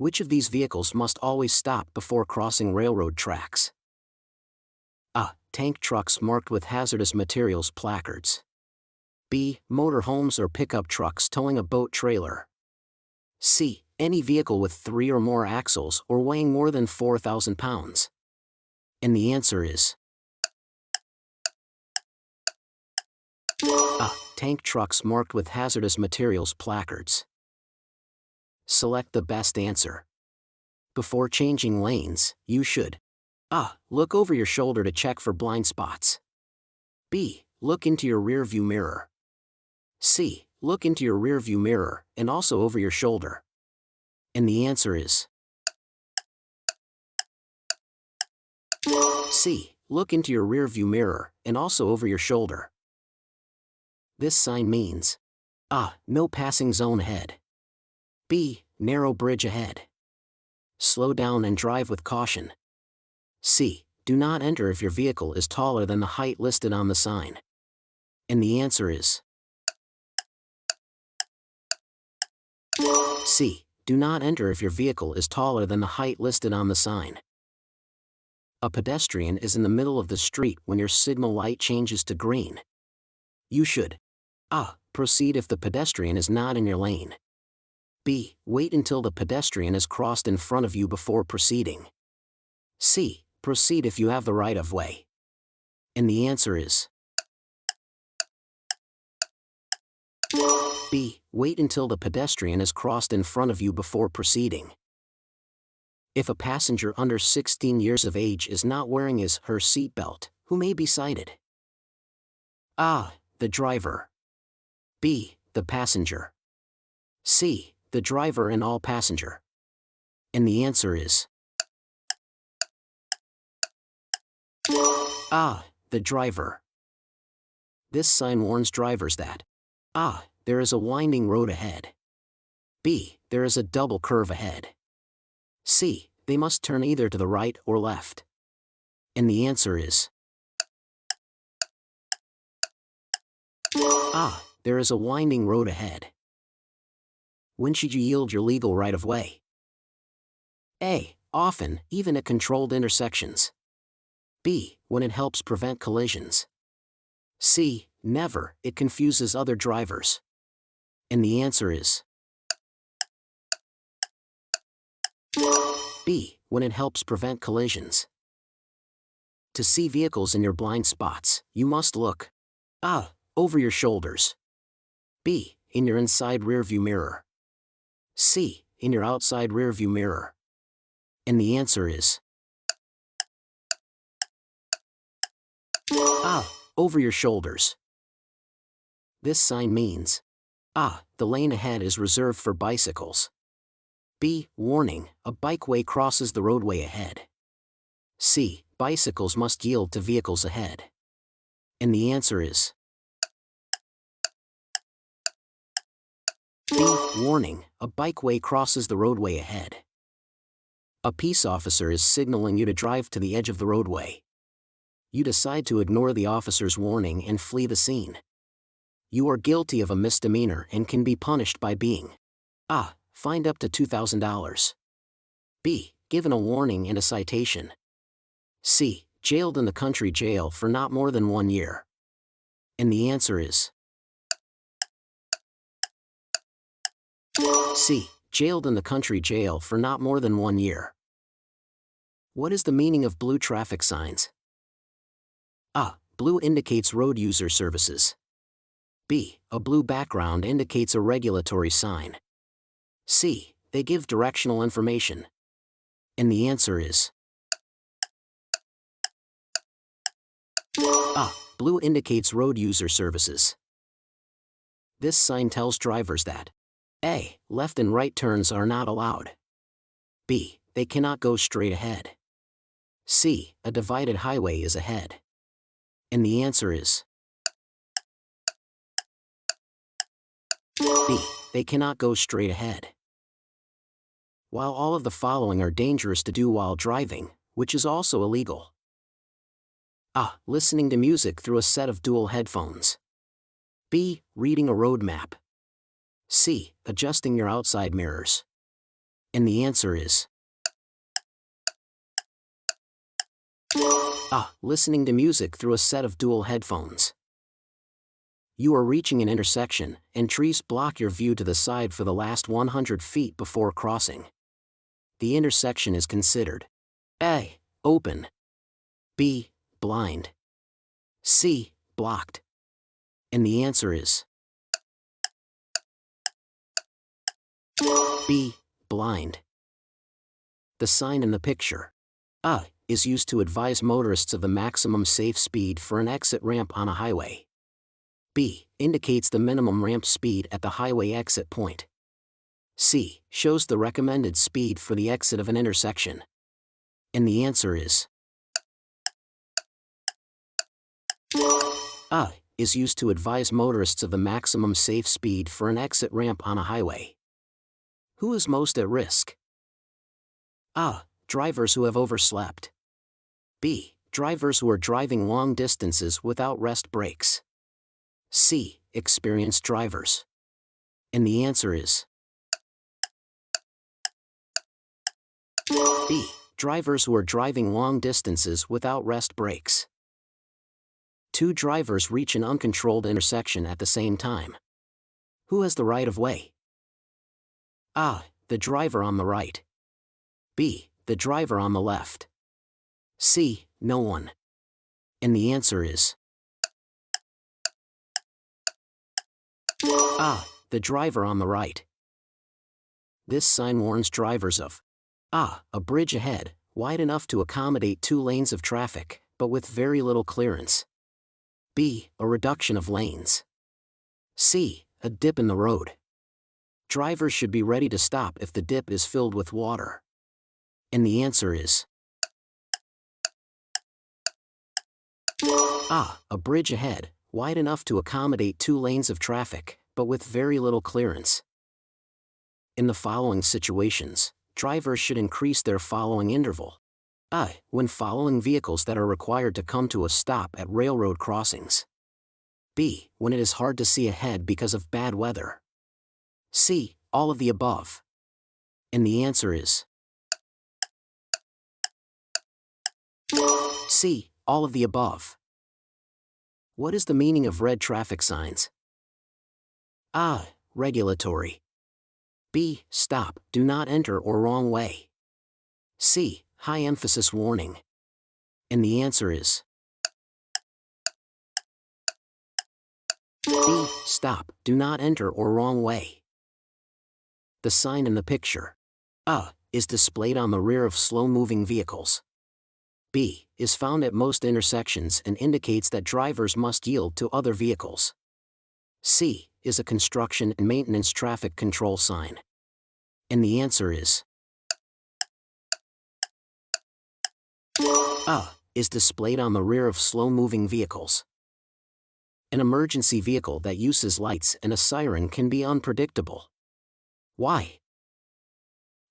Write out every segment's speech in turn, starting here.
Which of these vehicles must always stop before crossing railroad tracks? A. Tank trucks marked with hazardous materials placards. B. Motorhomes or pickup trucks towing a boat trailer. C. Any vehicle with 3 or more axles or weighing more than 4,000 pounds. And the answer is A. Tank trucks marked with hazardous materials placards. Select the best answer. Before changing lanes, you should A. Look over your shoulder to check for blind spots. B. Look into your rear view mirror. C. Look into your rear view mirror and also over your shoulder. And the answer is C. Look into your rear view mirror and also over your shoulder. This sign means A. No passing zone ahead. B. Narrow bridge ahead. Slow down and drive with caution. C. Do not enter if your vehicle is taller than the height listed on the sign. And the answer is C. Do not enter if your vehicle is taller than the height listed on the sign. A pedestrian is in the middle of the street when your signal light changes to green. You should A. Proceed if the pedestrian is not in your lane. B. Wait until the pedestrian is crossed in front of you before proceeding. C. Proceed if you have the right of way. And the answer is B. Wait until the pedestrian is crossed in front of you before proceeding. If a passenger under 16 years of age is not wearing his/her seatbelt, who may be cited? A. The driver. B. The passenger. C. The driver and all passenger. And the answer is A. The driver. This sign warns drivers that A. There is a winding road ahead. B. There is a double curve ahead. C. They must turn either to the right or left. And the answer is A. There is a winding road ahead. When should you yield your legal right of way? A. Often, even at controlled intersections. B. When it helps prevent collisions. C. Never, it confuses other drivers. And the answer is B. When it helps prevent collisions. To see vehicles in your blind spots, you must look A. Over your shoulders. B. In your inside rearview mirror. C. In your outside rearview mirror. And the answer is A. Over your shoulders. This sign means A. The lane ahead is reserved for bicycles. B. Warning, a bikeway crosses the roadway ahead. C. Bicycles must yield to vehicles ahead. And the answer is B. Warning, a bikeway crosses the roadway ahead. A peace officer is signaling you to drive to the edge of the roadway. You decide to ignore the officer's warning and flee the scene. You are guilty of a misdemeanor and can be punished by being A. Fined up to $2,000. B. Given a warning and a citation. C. Jailed in the country jail for not more than 1 year. And the answer is C. Jailed in the country jail for not more than 1 year. What is the meaning of blue traffic signs? A. Blue indicates road user services. B. A blue background indicates a regulatory sign. C. They give directional information. And the answer is A. Blue indicates road user services. This sign tells drivers that A. Left and right turns are not allowed. B. They cannot go straight ahead. C. A divided highway is ahead. And the answer is B. They cannot go straight ahead. While all of the following are dangerous to do while driving, which is also illegal? A. Listening to music through a set of dual headphones. B. Reading a road map. C. Adjusting your outside mirrors. And the answer is A. Listening to music through a set of dual headphones. You are reaching an intersection, and trees block your view to the side for the last 100 feet before crossing. The intersection is considered A. Open, B. Blind, C. Blocked. And the answer is B. Blind. The sign in the picture A is used to advise motorists of the maximum safe speed for an exit ramp on a highway. B indicates the minimum ramp speed at the highway exit point. C shows the recommended speed for the exit of an intersection. And the answer is A is used to advise motorists of the maximum safe speed for an exit ramp on a highway. Who is most at risk? A. Drivers who have overslept. B. Drivers who are driving long distances without rest breaks. C. Experienced drivers. And the answer is B. Drivers who are driving long distances without rest breaks. Two drivers reach an uncontrolled intersection at the same time. Who has the right of way? A. The driver on the right. B. The driver on the left. C. No one. And the answer is A. The driver on the right. This sign warns drivers of A bridge ahead, wide enough to accommodate 2 lanes of traffic, but with very little clearance. B. A reduction of lanes. C. A dip in the road. Drivers should be ready to stop if the dip is filled with water. And the answer is A bridge ahead, wide enough to accommodate 2 lanes of traffic, but with very little clearance. In the following situations, drivers should increase their following interval. A. When following vehicles that are required to come to a stop at railroad crossings. B. When it is hard to see ahead because of bad weather. C. All of the above. And the answer is C. All of the above. What is the meaning of red traffic signs? A. Regulatory. B. Stop, do not enter or wrong way. C. High emphasis warning. And the answer is B. Stop, do not enter or wrong way. The sign in the picture A is displayed on the rear of slow-moving vehicles. B is found at most intersections and indicates that drivers must yield to other vehicles. C is a construction and maintenance traffic control sign. And the answer is A is displayed on the rear of slow-moving vehicles. An emergency vehicle that uses lights and a siren can be unpredictable. Why?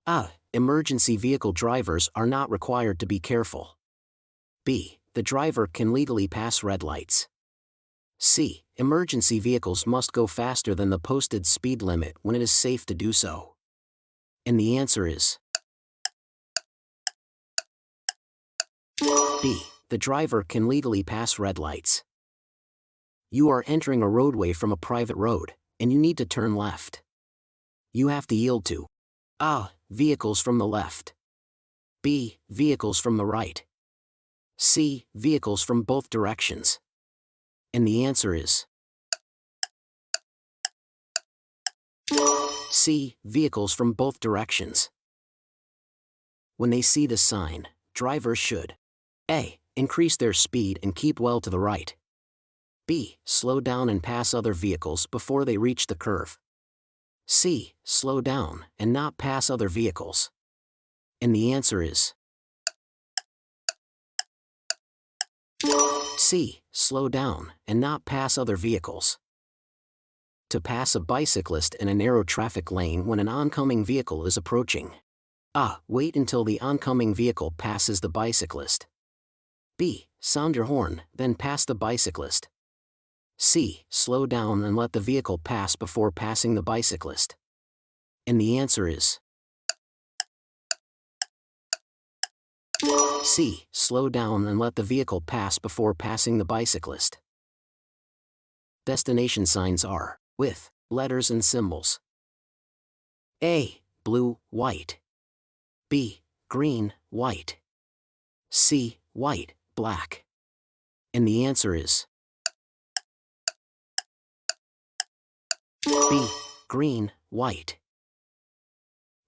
A. Emergency vehicle drivers are not required to be careful. B. The driver can legally pass red lights. C. Emergency vehicles must go faster than the posted speed limit when it is safe to do so. And the answer is B. The driver can legally pass red lights. You are entering a roadway from a private road, and you need to turn left. You have to yield to A. Vehicles from the left. B. Vehicles from the right. C. Vehicles from both directions. And the answer is C. Vehicles from both directions. When they see the sign, drivers should A. Increase their speed and keep well to the right. B. Slow down and pass other vehicles before they reach the curve. C. Slow down and not pass other vehicles. And the answer is C. Slow down and not pass other vehicles. To pass a bicyclist in a narrow traffic lane when an oncoming vehicle is approaching. A. Wait until the oncoming vehicle passes the bicyclist. B. Sound your horn, then pass the bicyclist. C. Slow down and let the vehicle pass before passing the bicyclist. And the answer is C. Slow down and let the vehicle pass before passing the bicyclist. Destination signs are with letters and symbols. A. Blue, white. B. Green, white. C. White, black. And the answer is B. Green, white.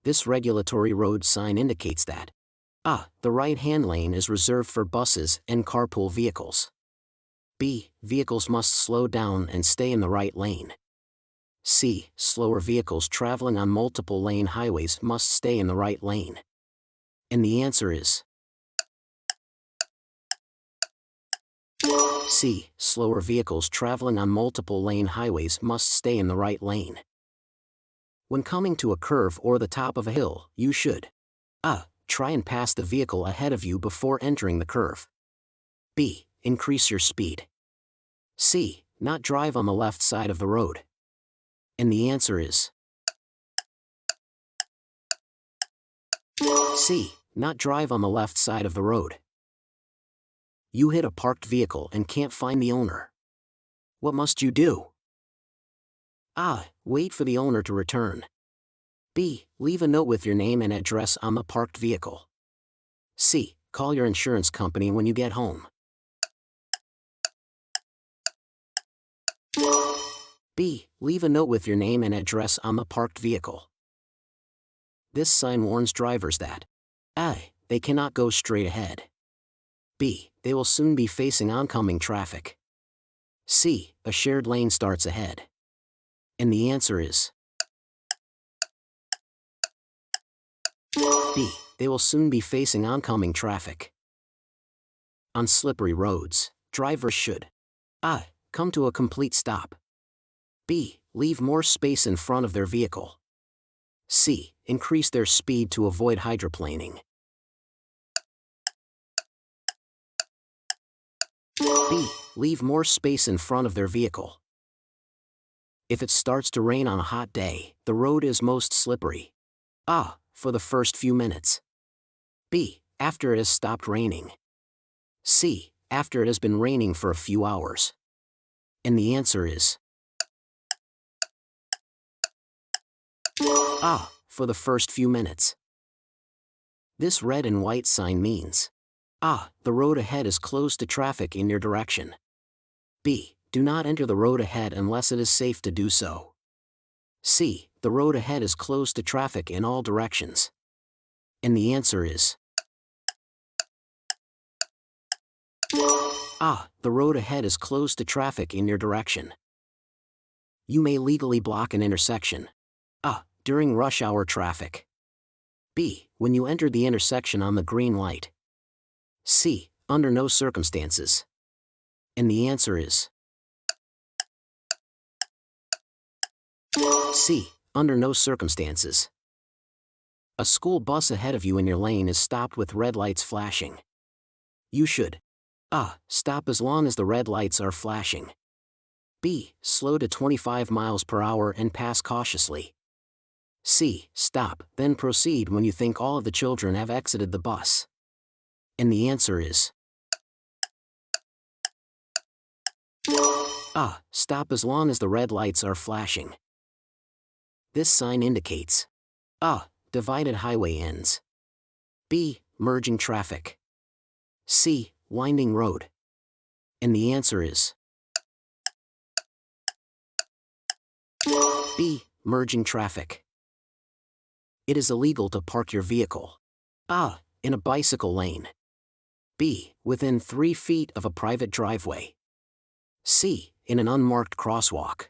This regulatory road sign indicates that A. The right-hand lane is reserved for buses and carpool vehicles. B. Vehicles must slow down and stay in the right lane. C. Slower vehicles traveling on multiple-lane highways must stay in the right lane. And the answer is C. Slower vehicles traveling on multiple-lane highways must stay in the right lane. When coming to a curve or the top of a hill, you should A. Try and pass the vehicle ahead of you before entering the curve. B. Increase your speed. C. Not drive on the left side of the road. And the answer is C. Not drive on the left side of the road. You hit a parked vehicle and can't find the owner. What must you do? A. Wait for the owner to return. B. Leave a note with your name and address on the parked vehicle. C. Call your insurance company when you get home. B. Leave a note with your name and address on the parked vehicle. This sign warns drivers that A. They cannot go straight ahead. B. They will soon be facing oncoming traffic. C. A shared lane starts ahead. And the answer is B. They will soon be facing oncoming traffic. On slippery roads, drivers should A. Come to a complete stop. B. Leave more space in front of their vehicle. C. Increase their speed to avoid hydroplaning. B. Leave more space in front of their vehicle. If it starts to rain on a hot day, the road is most slippery. A. For the first few minutes. B. After it has stopped raining. C. After it has been raining for a few hours. And the answer is A. For the first few minutes. This red and white sign means A. The road ahead is closed to traffic in your direction. B. Do not enter the road ahead unless it is safe to do so. C. The road ahead is closed to traffic in all directions. And the answer is A. The road ahead is closed to traffic in your direction. You may legally block an intersection. A. During rush hour traffic. B. When you enter the intersection on the green light. C. Under no circumstances. And the answer is C. Under no circumstances. A school bus ahead of you in your lane is stopped with red lights flashing. You should A. Stop as long as the red lights are flashing. B. Slow to 25 miles per hour and pass cautiously. C. Stop, then proceed when you think all of the children have exited the bus. And the answer is A. Stop as long as the red lights are flashing. This sign indicates A. Divided highway ends. B. Merging traffic. C. Winding road. And the answer is B. Merging traffic. It is illegal to park your vehicle A. In a bicycle lane. B. Within 3 feet of a private driveway. C. In an unmarked crosswalk.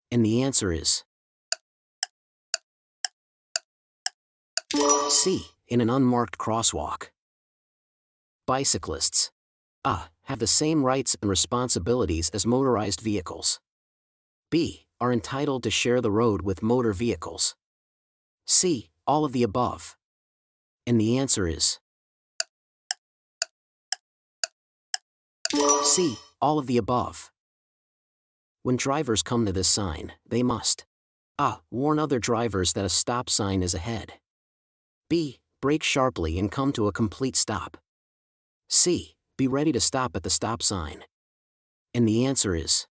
And the answer is C. In an unmarked crosswalk. Bicyclists A. Have the same rights and responsibilities as motorized vehicles. B. Are entitled to share the road with motor vehicles. C. All of the above. And the answer is C. All of the above. When drivers come to this sign, they must A. Warn other drivers that a stop sign is ahead. B. Brake sharply and come to a complete stop. C. Be ready to stop at the stop sign. And the answer is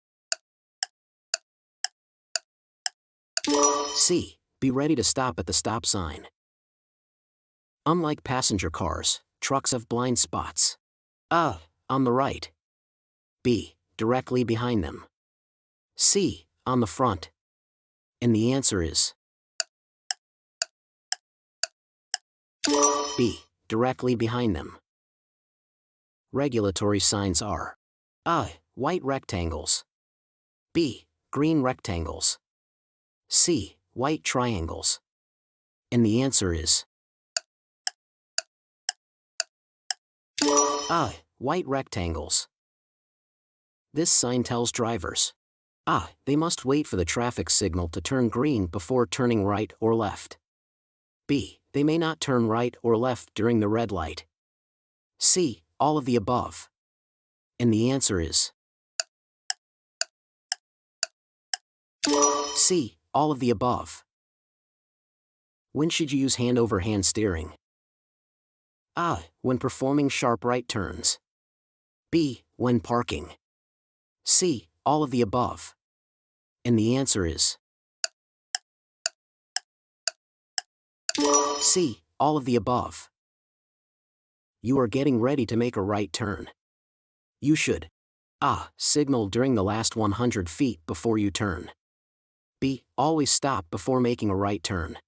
C. Be ready to stop at the stop sign. Unlike passenger cars, trucks have blind spots. A. On the right. B. Directly behind them. C. On the front. And the answer is B. Directly behind them. Regulatory signs are A. White rectangles. B. Green rectangles. C. White triangles. And the answer is A. White rectangles. This sign tells drivers A. They must wait for the traffic signal to turn green before turning right or left. B. They may not turn right or left during the red light. C. All of the above. And the answer is C. All of the above. When should you use hand-over-hand steering? A. When performing sharp right turns. B. When parking. C. All of the above. And the answer is C. All of the above. You are getting ready to make a right turn. You should A. Signal during the last 100 feet before you turn. B. Always stop before making a right turn.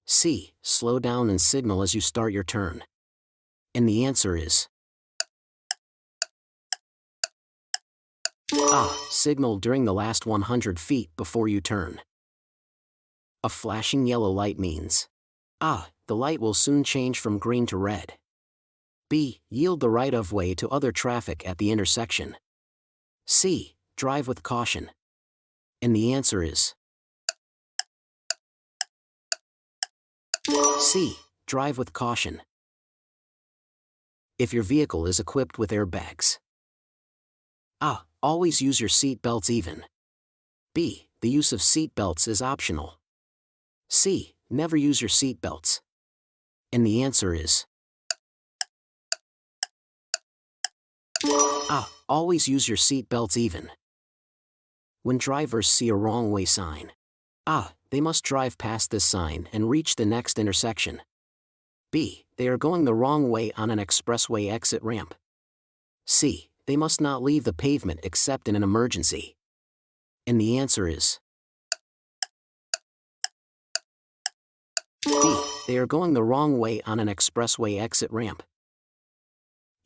C. Slow down and signal as you start your turn. And the answer is A. Signal during the last 100 feet before you turn. A flashing yellow light means A. The light will soon change from green to red. B. Yield the right-of-way to other traffic at the intersection. C. Drive with caution. And the answer is C. Drive with caution. If your vehicle is equipped with airbags. A. Always use your seat belts even. B. The use of seat belts is optional. C. Never use your seat belts. And the answer is A. Always use your seat belts even. When drivers see a wrong way sign. A. They must drive past this sign and reach the next intersection. B. They are going the wrong way on an expressway exit ramp. C. They must not leave the pavement except in an emergency. And the answer is B. They are going the wrong way on an expressway exit ramp.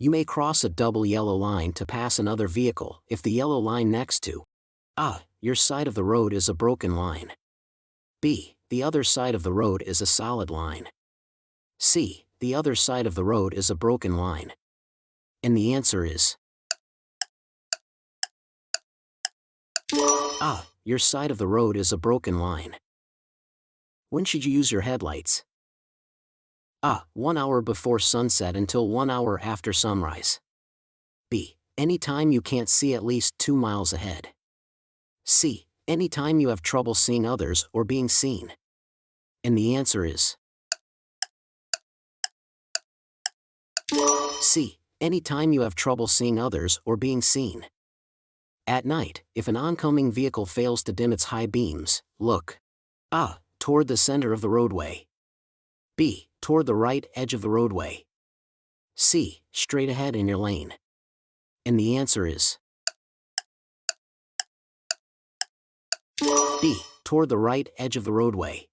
You may cross a double yellow line to pass another vehicle if the yellow line next to A. Your side of the road is a broken line. B. The other side of the road is a solid line. C. The other side of the road is a broken line. And the answer is A. Your side of the road is a broken line. When should you use your headlights? A. 1 hour before sunset until 1 hour after sunrise. B. Anytime you can't see at least 2 miles ahead. C. Anytime you have trouble seeing others or being seen. And the answer is C. Anytime you have trouble seeing others or being seen. At night, if an oncoming vehicle fails to dim its high beams, look A. Toward the center of the roadway. B. Toward the right edge of the roadway. C. Straight ahead in your lane. And the answer is B. Toward the right edge of the roadway.